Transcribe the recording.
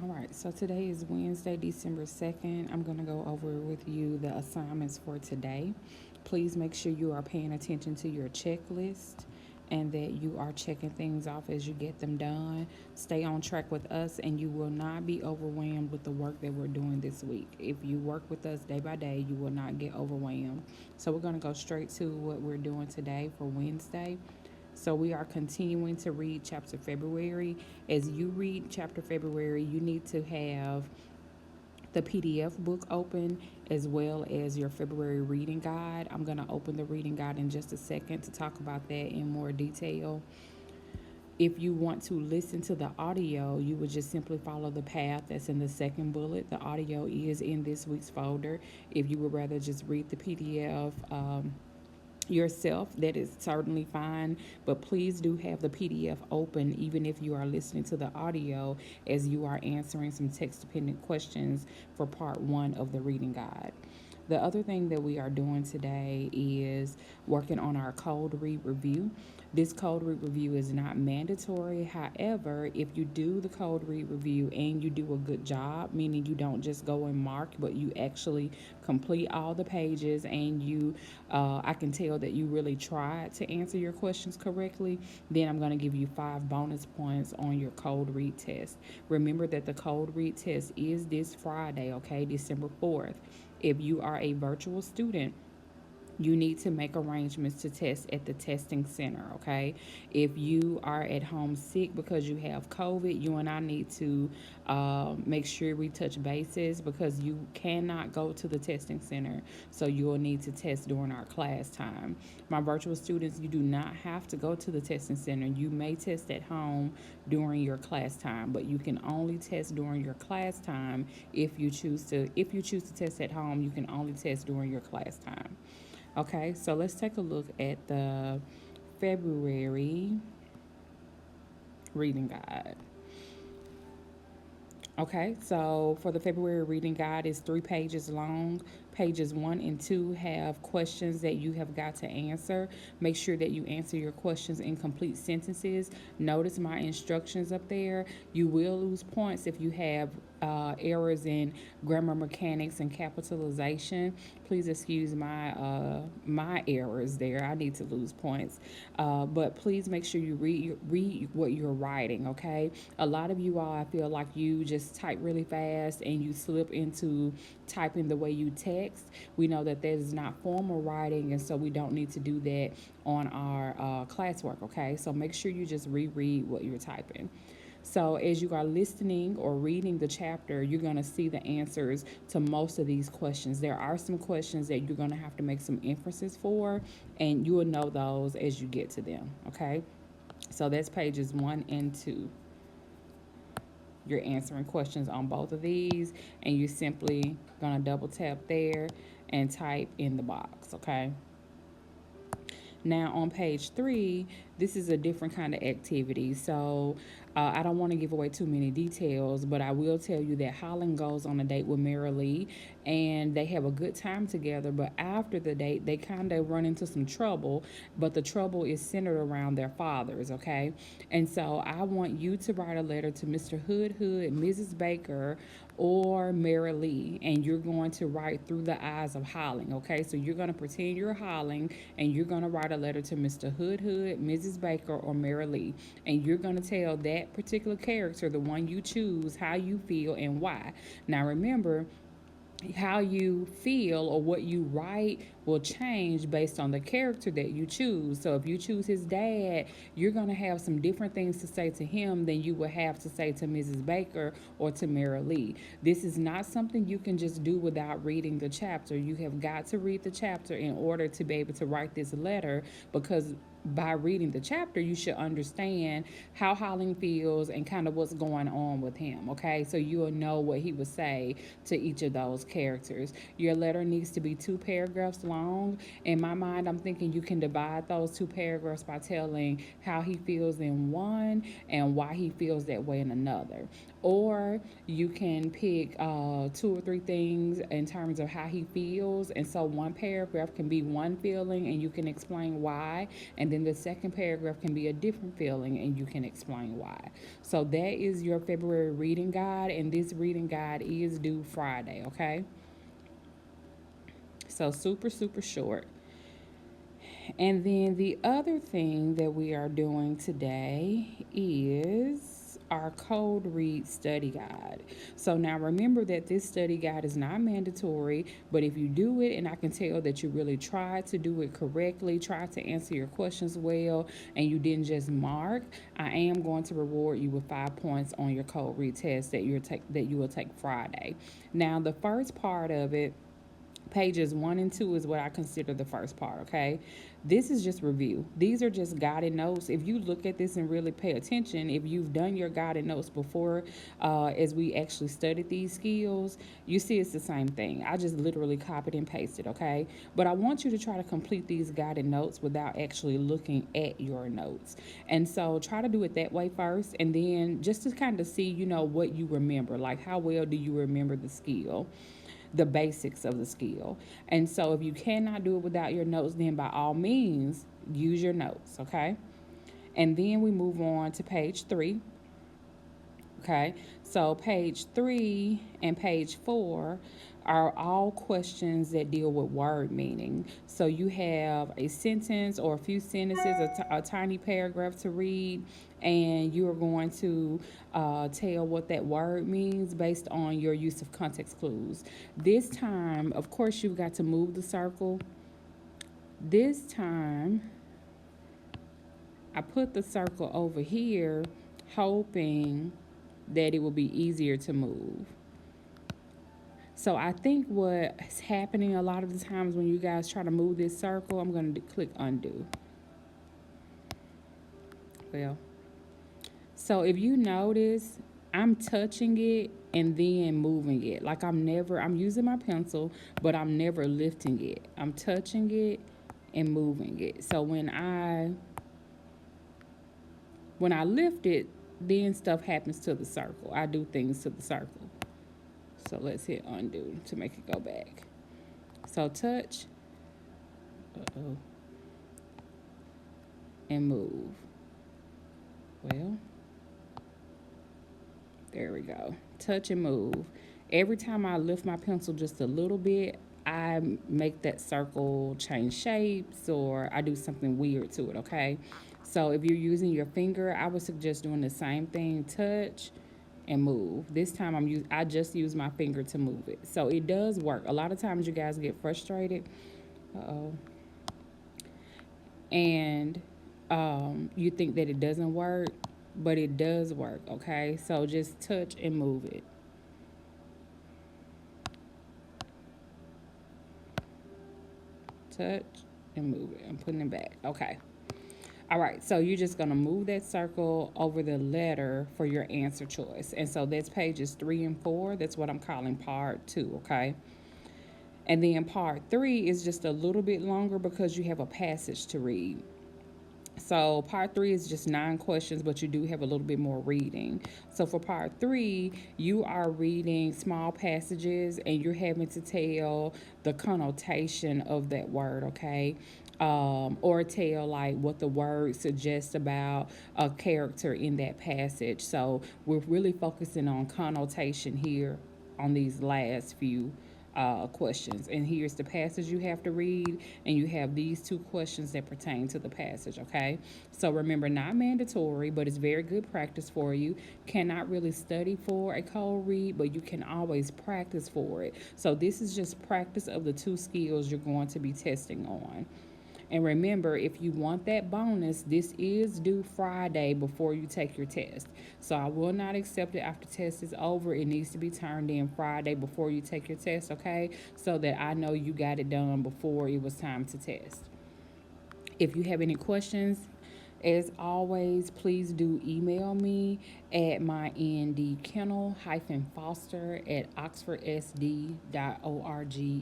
All right, so today is Wednesday, December 2nd. I'm going to go over with you the assignments for today. Please make sure you are paying attention to your checklist and that you are checking things off as you get them done. Stay on track with us, and you will not be overwhelmed with the work that we're doing this week. If you work with us day by day, you will not get overwhelmed. So, we're going to go straight to what we're doing today for Wednesday. So we are continuing to read chapter February. As you read chapter February, you need to have the PDF book open as well as your February reading guide. I'm going to open the reading guide in just a second to talk about that in more detail. If you want to listen to the audio, you would just simply follow the path that's in the second bullet. The audio is in this week's folder. If you would rather just read the PDF, yourself, that is certainly fine, but please do have the PDF open even if you are listening to the audio, as you are answering some text dependent questions for part one of the reading guide. The other thing that we are doing today is working on our cold read review. This cold read review is not mandatory. However, if you do the cold read review and you do a good job, meaning you don't just go and mark, but you actually complete all the pages and I can tell that you really tried to answer your questions correctly, then I'm going to give you 5 bonus points on your cold read test. Remember that the cold read test is this Friday, okay, December 4th. If you are a virtual student, you need to make arrangements to test at the testing center, okay? If you are at home sick because you have COVID, you and I need to make sure we touch bases, because you cannot go to the testing center, so you will need to test during our class time. My virtual students, you do not have to go to the testing center. You may test at home during your class time, but you can only test during your class time. If you choose to test at home, you can only test during your class time. Okay, so let's take a look at the February reading guide. Okay, so for the February reading guide, it's 3 pages long. Pages 1 and 2 have questions that you have got to answer. Make sure that you answer your questions in complete sentences. Notice my instructions up there. You will lose points if you have errors in grammar mechanics and capitalization. Please excuse my errors there. I need to lose points, but please make sure you read what you're writing. Okay, a lot of you all, I feel like you just type really fast and you slip into typing the way you text. We know that that is not formal writing, and so we don't need to do that on our classwork. Okay, so make sure you just reread what you're typing. So, as you are listening or reading the chapter, you're going to see the answers to most of these questions. There are some questions that you're going to have to make some inferences for, and you will know those as you get to them. Okay, so that's pages 1 and 2. You're answering questions on both of these, and you're simply going to double tap there and type in the box. Okay. Now on page 3, this is a different kind of activity. So I don't want to give away too many details, but I will tell you that Holland goes on a date with Mary Lee, and they have a good time together. But after the date, they kind of run into some trouble, but the trouble is centered around their fathers, okay? And so I want you to write a letter to Mr. Hood, Mrs. Baker, or Mary Lee, and you're going to write through the eyes of Holland, okay? So you're going to pretend you're Holland, and you're going to write a letter to Mr. Hood, Mrs. Baker, or Mary Lee, and you're going to tell that particular character, the one you choose, how you feel and why. Now remember, how you feel or what you write will change based on the character that you choose. So if you choose his dad, you're going to have some different things to say to him than you would have to say to Mrs. Baker or to Mary Lee. This is not something you can just do without reading the chapter. You have got to read the chapter in order to be able to write this letter, because by reading the chapter, you should understand how Holland feels and kind of what's going on with him, okay? So you'll know what he would say to each of those characters. Your letter needs to be 2 paragraphs long. In my mind, I'm thinking you can divide those 2 paragraphs by telling how he feels in one and why he feels that way in another. Or you can pick two or three things in terms of how he feels. And so one paragraph can be one feeling and you can explain why. And then the second paragraph can be a different feeling and you can explain why. So that is your February reading guide. And this reading guide is due Friday, okay? So super, super short. And then the other thing that we are doing today is our code read study guide. So now remember that this study guide is not mandatory, but if you do it and I can tell that you really tried to do it correctly, tried to answer your questions well, and you didn't just mark, I am going to reward you with 5 points on your code read test that you will take Friday. Now the first part of it, pages 1 and 2, is what I consider the first part, okay? This is just review. These are just guided notes. If you look at this and really pay attention, if you've done your guided notes before, as we actually studied these skills, you see it's the same thing. I just literally copied and pasted, okay? But I want you to try to complete these guided notes without actually looking at your notes. And so try to do it that way first, and then just to kind of see, what you remember. Like, how well do you remember the skill? The basics of the skill. And so if you cannot do it without your notes, then by all means, use your notes, okay? And then we move on to page 3. Okay, so page 3 and page 4 are all questions that deal with word meaning. So you have a sentence or a few sentences, a tiny paragraph to read, and you are going to tell what that word means based on your use of context clues. This time, of course, you've got to move the circle. This time, I put the circle over here, hoping that it will be easier to move. So I think what's happening a lot of the times when you guys try to move this circle, I'm going to click undo. Well, so if you notice, I'm touching it and then moving it. Like I'm using my pencil, but I'm never lifting it. I'm touching it and moving it. So when I lift it, then stuff happens to the circle. I do things to the circle. So let's hit undo to make it go back. So touch, and move. Well, there we go. Touch and move. Every time I lift my pencil just a little bit, I make that circle change shapes or I do something weird to it, okay? So if you're using your finger, I would suggest doing the same thing. Touch and move. This time I just use my finger to move it. So it does work. A lot of times you guys get frustrated. And you think that it doesn't work, but it does work, okay? So just touch and move it. Touch and move it. I'm putting it back. Okay. All right, so you're just going to move that circle over the letter for your answer choice. And so that's pages 3 and 4. That's what I'm calling part 2, okay? And then part 3 is just a little bit longer because you have a passage to read. So part 3 is just 9 questions, but you do have a little bit more reading. So for part 3, you are reading small passages and you're having to tell the connotation of that word, okay? Or tell like what the word suggests about a character in that passage. So we're really focusing on connotation here on these last few questions. And here's the passage you have to read, and you have these 2 questions that pertain to the passage, okay? So remember, not mandatory, but it's very good practice for you. Cannot really study for a cold read, but you can always practice for it. So this is just practice of the 2 skills you're going to be testing on. And remember, if you want that bonus, this is due Friday before you take your test. So I will not accept it after test is over. It needs to be turned in Friday before you take your test, okay? So that I know you got it done before it was time to test. If you have any questions, as always, please do email me at my Kennell-Foster at oxfordsd.org